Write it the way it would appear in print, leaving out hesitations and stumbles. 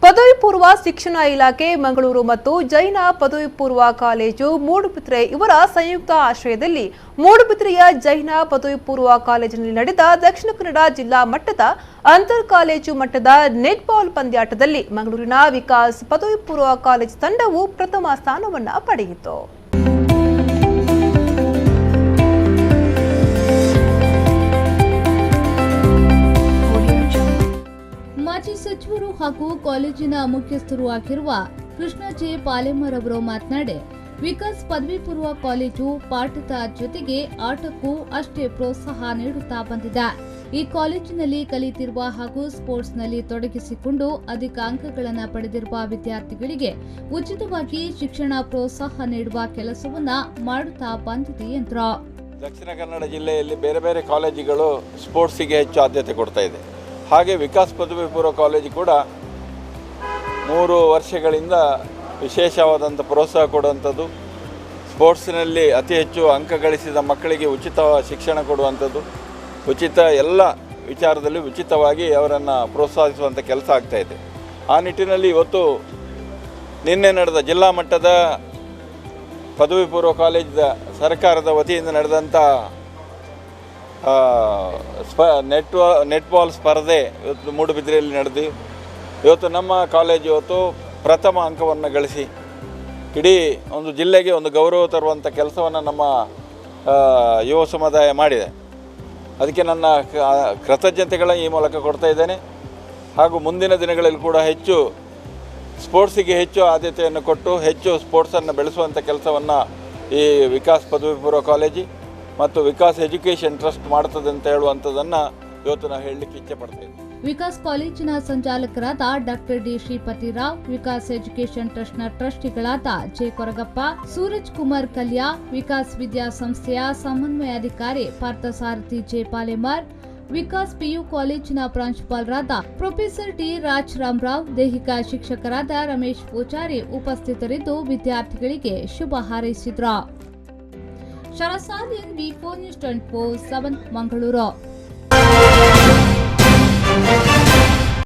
ಪದವಿ ಪೂರ್ವ ಶಿಕ್ಷಣ ಇಲಾಖೆ ಮಂಗಳೂರು ಮತ್ತು ಜೈನ ಪದವಿ ಪೂರ್ವ ಕಾಲೇಜು ಮೂಡುಬಿದ್ರೆ ಇವರ ಸಂಯುಕ್ತ ಆಶ್ರಯದಲ್ಲಿ ಮೂಡುಬಿದ್ರೆಯ ಜೈನ ಪದವಿ ಪೂರ್ವ ಕಾಲೇಜಿನಲ್ಲಿ ನಡೆದ ದಕ್ಷಿಣ ಕನ್ನಡ ಜಿಲ್ಲಾ ಮಟ್ಟದ ಅಂತರ್ ಕಾಲೇಜು ಮಟ್ಟದ ನೆಟ್ಬಾಲ್ ಪಂದ್ಯಾಟದಲ್ಲಿ ಮಂಗಳೂರಿನ ವಿಕಾಸ್ ಪದವಿ ಪೂರ್ವ ಕಾಲೇಜು ತಂಡವು ಪ್ರಥಮ ಸ್ಥಾನವನ್ನು ಪಡೆಯಿತು. ಮಾಜಿ ಸಚಿವರು ಹಾಗೂ ಕಾಲೇಜಿನ ಮುಖ್ಯಸ್ಥರು ಆಗಿರುವ ಕೃಷ್ಣ ಜೆ ಪಾಲೆಮರ್ ಅವರು ಮಾತನಾಡಿ, ವಿಕಾಸ್ ಪದವಿ ಪೂರ್ವ ಕಾಲೇಜು ಪಾಠದ ಜೊತೆಗೆ ಆಟಕ್ಕೂ ಅಷ್ಟೇ ಪ್ರೋತ್ಸಾಹ ನೀಡುತ್ತಾ ಬಂದಿದೆ. ಈ ಕಾಲೇಜಿನಲ್ಲಿ ಕಲಿತಿರುವ ಹಾಗೂ ಸ್ಪೋರ್ಟ್ಸ್ನಲ್ಲಿ ತೊಡಗಿಸಿಕೊಂಡು ಅಧಿಕ ಅಂಕಗಳನ್ನು ಪಡೆದಿರುವ ವಿದ್ಯಾರ್ಥಿಗಳಿಗೆ ಉಚಿತವಾಗಿ ಶಿಕ್ಷಣ ಪ್ರೋತ್ಸಾಹ ನೀಡುವ ಕೆಲಸವನ್ನ ಮಾಡುತ್ತಾ ಬಂದಿದೆ ಎಂದರು. ದಕ್ಷಿಣ ಕನ್ನಡ ಜಿಲ್ಲೆಯಲ್ಲಿ ಬೇರೆ ಬೇರೆ ಕಾಲೇಜುಗಳು ಸ್ಪೋರ್ಟ್ಸಿಗೆ ಹೆಚ್ಚು ಆದ್ಯತೆ ಕೊಡ್ತಾ ಇದೆ. ಹಾಗೆ ವಿಕಾಸ್ ಪದವಿ ಪೂರ್ವ ಕಾಲೇಜು ಕೂಡ 3 ವರ್ಷಗಳಿಂದ ವಿಶೇಷವಾದಂಥ ಪ್ರೋತ್ಸಾಹ ಕೊಡುವಂಥದ್ದು, ಸ್ಪೋರ್ಟ್ಸ್ನಲ್ಲಿ ಅತಿ ಹೆಚ್ಚು ಅಂಕ ಗಳಿಸಿದ ಮಕ್ಕಳಿಗೆ ಉಚಿತ ಶಿಕ್ಷಣ ಕೊಡುವಂಥದ್ದು, ಉಚಿತ ಎಲ್ಲ ವಿಚಾರದಲ್ಲಿ ಉಚಿತವಾಗಿ ಅವರನ್ನು ಪ್ರೋತ್ಸಾಹಿಸುವಂಥ ಕೆಲಸ ಆಗ್ತಾಯಿದೆ. ಆ ನಿಟ್ಟಿನಲ್ಲಿ ಇವತ್ತು ನಿನ್ನೆ ನಡೆದ ಜಿಲ್ಲಾ ಮಟ್ಟದ ಪದವಿ ಪೂರ್ವ ಕಾಲೇಜಿನ ಸರ್ಕಾರದ ವತಿಯಿಂದ ನಡೆದಂಥ ನೆಟ್ಬಾಲ್ ಸ್ಪರ್ಧೆ ಇವತ್ತು ಮೂಡುಬಿದ್ರೆಯಲ್ಲಿ ನಡೆದು ಇವತ್ತು ನಮ್ಮ ಕಾಲೇಜು ಇವತ್ತು ಪ್ರಥಮ ಅಂಕವನ್ನು ಗಳಿಸಿ ಇಡೀ ಒಂದು ಜಿಲ್ಲೆಗೆ ಒಂದು ಗೌರವ ತರುವಂಥ ಕೆಲಸವನ್ನು ನಮ್ಮ ಯುವ ಸಮುದಾಯ ಮಾಡಿದೆ. ಅದಕ್ಕೆ ನನ್ನ ಕೃತಜ್ಞತೆಗಳ ಈ ಮೂಲಕ ಕೊಡ್ತಾ ಇದ್ದೇನೆ. ಹಾಗೂ ಮುಂದಿನ ದಿನಗಳಲ್ಲಿ ಕೂಡ ಹೆಚ್ಚು ಸ್ಪೋರ್ಟ್ಸಿಗೆ ಹೆಚ್ಚು ಆದ್ಯತೆಯನ್ನು ಕೊಟ್ಟು ಹೆಚ್ಚು ಸ್ಪೋರ್ಟ್ಸನ್ನು ಬೆಳೆಸುವಂಥ ಕೆಲಸವನ್ನು ಈ ವಿಕಾಸ್ ಪದವಿ ಪೂರ್ವ ಕಾಲೇಜು ಮತ್ತು ವಿಕಾಸ್ ಎಜುಕೇಷನ್ ಟ್ರಸ್ಟ್ ಮಾಡುತ್ತದೆ ಅಂತ ಹೇಳುವಂಥದ್ದನ್ನು ಇವತ್ತು ನಾವು ಹೇಳಲಿಕ್ಕೆ ಇಚ್ಛೆ ಪಡ್ತೇವೆ. ವಿಕಾಸ್ ಕಾಲೇಜಿನ ಸಂಚಾಲಕರಾದ ಡಾಕ್ಟರ್ ಡಿ ಶ್ರೀಪತಿರಾವ್, ವಿಕಾಸ್ ಎಜುಕೇಷನ್ ಟ್ರಸ್ಟ್ನ ಟ್ರಸ್ಟಿಗಳಾದ ಜೆ ಕೊರಗಪ್ಪ, ಸೂರಜ್ ಕುಮಾರ್ ಕಲ್ಯಾ, ವಿಕಾಸ್ ವಿದ್ಯಾಸಂಸ್ಥೆಯ ಸಮನ್ವಯಾಧಿಕಾರಿ ಪಾರ್ಥಸಾರಥಿ ಜೆ ಪಾಲೆಮರ್, ವಿಕಾಸ್ ಪಿಯು ಕಾಲೇಜಿನ ಪ್ರಾಂಶುಪಾಲರಾದ ಪ್ರೊಫೆಸರ್ ಟಿ ರಾಜ್ ರಾಮರಾವ್, ದೈಹಿಕ ಶಿಕ್ಷಕರಾದ ರಮೇಶ್ ಪೂಜಾರಿ ಉಪಸ್ಥಿತರಿದ್ದು ವಿದ್ಯಾರ್ಥಿಗಳಿಗೆ ಶುಭ ಹಾರೈಸಿದ್ರು. ಶರಸಾಲಿಯನ್ V4 News 24/7 ಮಂಗಳೂರು.